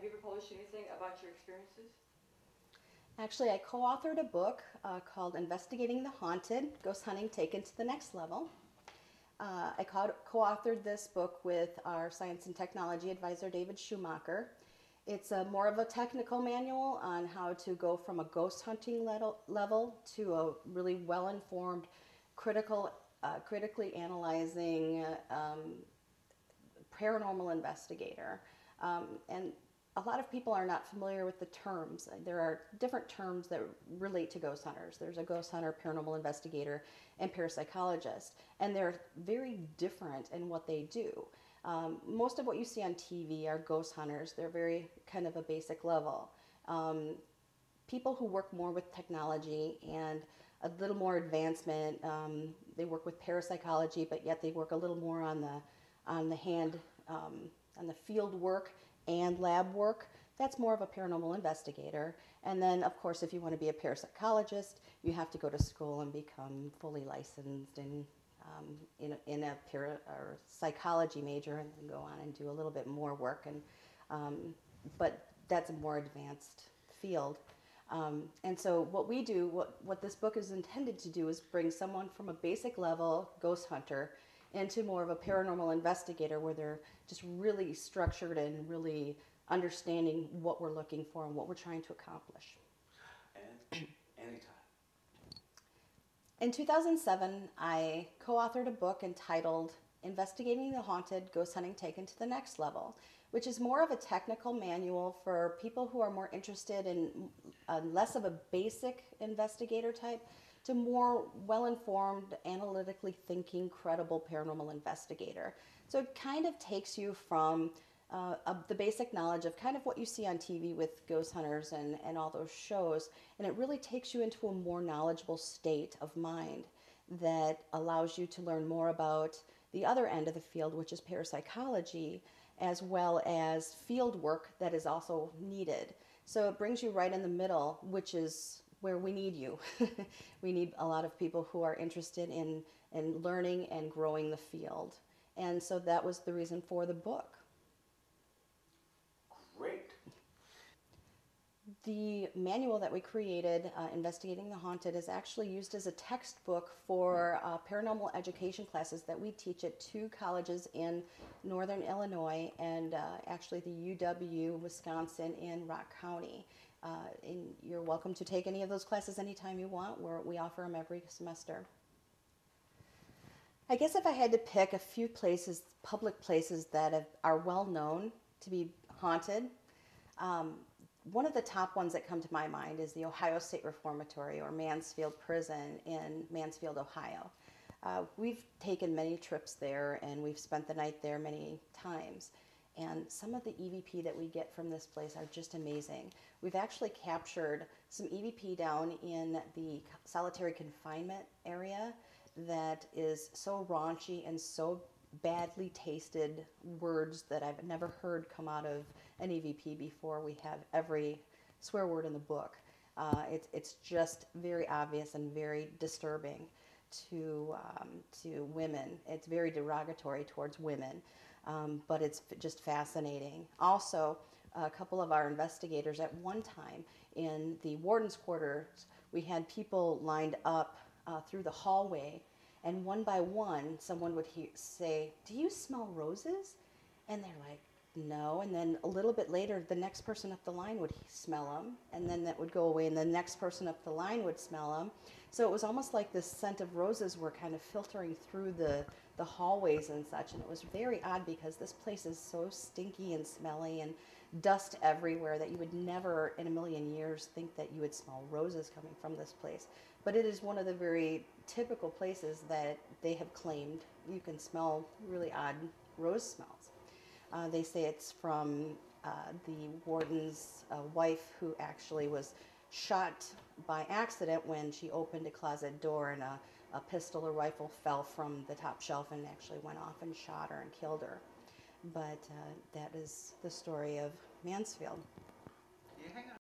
Have you ever published anything about your experiences? Actually, I co-authored a book called Investigating the Haunted, Ghost Hunting Taken to the Next Level. I co-authored this book with our science and technology advisor, David Schumacher. It's more of a technical manual on how to go from a ghost hunting level to a really well-informed, critically analyzing paranormal investigator. And a lot of people are not familiar with the terms. There are different terms that relate to ghost hunters. There's a ghost hunter, paranormal investigator, and parapsychologist. And they're very different in what they do. Most of what you see on TV are ghost hunters. They're very kind of a basic level. People who work more with technology and a little more advancement, they work with parapsychology, but yet they work a little more on the hand, on the field work and lab work. That's more of a paranormal investigator. And then, of course, if you want to be a parapsychologist, you have to go to school and become fully licensed in a psychology major, and then go on and do a little bit more work. But that's a more advanced field. And so what we do, what this book is intended to do, is bring someone from a basic level ghost hunter into more of a paranormal investigator, where they're just really structured and really understanding what we're looking for and what we're trying to accomplish. And anytime. In 2007, I co-authored a book entitled Investigating the Haunted, Ghost Hunting Taken to the Next Level, which is more of a technical manual for people who are more interested in less of a basic investigator type to more well-informed, analytically thinking, credible paranormal investigator. So it kind of takes you from the basic knowledge of kind of what you see on TV with ghost hunters and all those shows, and it really takes you into a more knowledgeable state of mind that allows you to learn more about the other end of the field, which is parapsychology, as well as field work that is also needed. So it brings you right in the middle, which is where we need you. We need a lot of people who are interested in learning and growing the field. And so that was the reason for the book. Great. The manual that we created, Investigating the Haunted, is actually used as a textbook for paranormal education classes that we teach at 2 colleges in northern Illinois and actually the UW, Wisconsin, in Rock County. And you're welcome to take any of those classes anytime you want. We offer them every semester. I guess if I had to pick a few places, public places that are well known to be haunted, one of the top ones that come to my mind is the Ohio State Reformatory, or Mansfield Prison in Mansfield, Ohio. We've taken many trips there, and we've spent the night there many times. And some of the EVP that we get from this place are just amazing. We've actually captured some EVP down in the solitary confinement area that is so raunchy and so badly tasted words that I've never heard come out of an EVP before. We have every swear word in the book. It's just very obvious and very disturbing to women. It's very derogatory towards women, but it's just fascinating. Also, a couple of our investigators at one time in the warden's quarters, we had people lined up through the hallway, and one by one, someone would say, "Do you smell roses?" And they're like, "No." And then a little bit later, the next person up the line would smell them, and then that would go away, and the next person up the line would smell them. So it was almost like the scent of roses were kind of filtering through the hallways and such, and it was very odd because this place is so stinky and smelly and dust everywhere that you would never in a million years think that you would smell roses coming from this place. But it is one of the very typical places that they have claimed you can smell really odd rose smells. They say it's from the warden's wife, who actually was shot by accident when she opened a closet door, and a pistol or rifle fell from the top shelf and actually went off and shot her and killed her. But that is the story of Mansfield. Yeah, hang on.